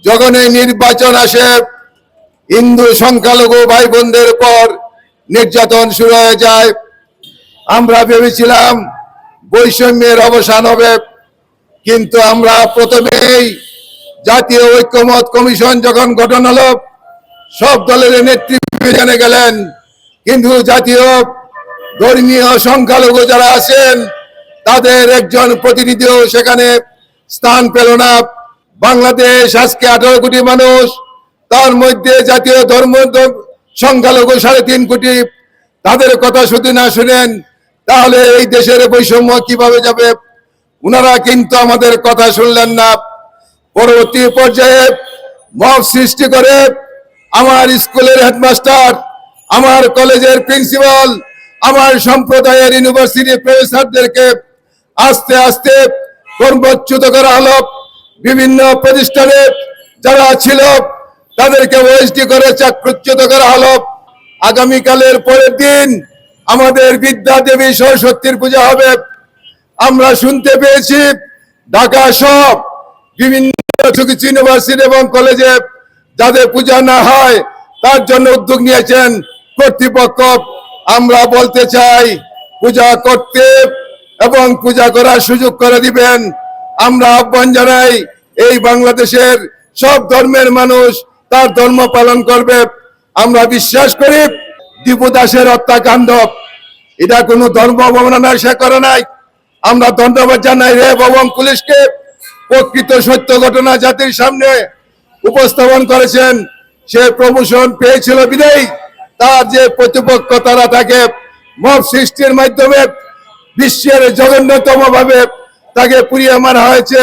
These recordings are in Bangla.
যখন এই নির্বাচন আসে হিন্দু সংখ্যালঘু ভাই বোনদের উপর নির্যাতন শুরু হয়ে যায়। আমরা ভেবেছিলাম বৈষম্যের অবসান হবে, কিন্তু আমরা প্রথমেই জাতীয় ঐক্যমত কমিশন যখন গঠন হলো সব দলের নেতৃত্ব জেনে গেলেন, কিন্তু জাতীয় ধর্মীয় সংখ্যালঘু যারা আছেন তাদের একজন প্রতিনিধিও সেখানে স্থান পেল না। বাংলাদেশ আজকে 18 কোটি মানুষ, তার মধ্যে জাতীয় ধর্ম সংখ্যালঘু 3.5 কোটি। তাদের কথা শুধু না শুনেন তাহলে এই দেশের বৈষম্য কিভাবে যাবে? উনারা কিন্তু আমাদের কথা শুনলেন না। পরবর্তী পর্যায়ে মব সৃষ্টি করে আমার স্কুলের হেডমাস্টার, আমার কলেজের প্রিন্সিপাল, আমার সম্প্রদায়ের ইউনিভার্সিটি প্রফেসরদেরকে আস্তে আস্তে কর্মচ্যুত করা হলো। বিভিন্ন প্রতিষ্ঠানে যারা ছিল তাদেরকে ওএসডি করে চাকরিচ্যুত করা হলো। আগামীকালের পরের দিন আমাদের বিদ্যা দেবী সরস্বতীর পূজা হবে। আমরা শুনতে পেয়েছি ঢাকা সব বিভিন্ন কিছু ইউনিভার্সিটি এবং কলেজে যাদের পূজা না হয় তার জন্য উদ্যোগ নিয়েছেন কর্তৃপক্ষ। আমরা বলতে চাই পূজা করতে এবং পূজা করার সুযোগ করে দিবেন। আমরা আহ্বান জানাই এই বাংলাদেশের সব ধর্মের মানুষ তার ধর্ম পালন করবে। আমরা বিশ্বাস করি দীপু দাসের হত্যাকাণ্ড এটা কোনো ধর্ম অবমাননা সে করে নাই। আমরা ধন্যবাদ জানাই র্যাব এবং পুলিশকে, প্রকৃত সত্য ঘটনা জাতির সামনে উপস্থাপন করেছেন। সে প্রমোশন পেয়েছিল বিদায়ী তার যে প্রতিপক্ষ তারা তাকে মব সৃষ্টির মাধ্যমে বিশ্বের জঘন্যতম ভাবে তাকে পুড়িয়ে মারা হয়েছে।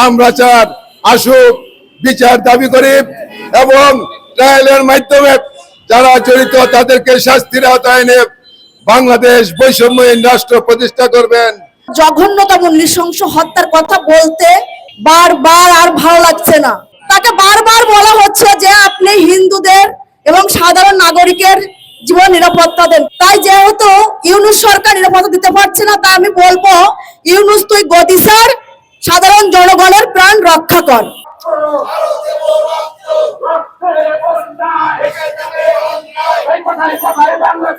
আমরা চাই আসুক বিচার দাবি করি এবং ট্রায়ালের মাধ্যমে যারা জড়িত তাদেরকে শাস্তির আওতায় এনে বাংলাদেশ বৈষম্যহীন রাষ্ট্র প্রতিষ্ঠা করবেন। জঘন্যতম নৃশংস হত্যার কথা বলতে বারবার আর ভালো লাগছে না। তাকে বারবার বলা হচ্ছে যে আপনি হিন্দুদের এবং সাধারণ নাগরিকের জীবন নিরাপত্তা দেন। তাই যেহেতু ইউনূস সরকার নিরাপত্তা দিতে পারছে না, তা আমি বলবো ইউনূস তুই গদি স্যার, সাধারণ জনগণের প্রাণ রক্ষা কর। এই কথায় কথায় বাংলা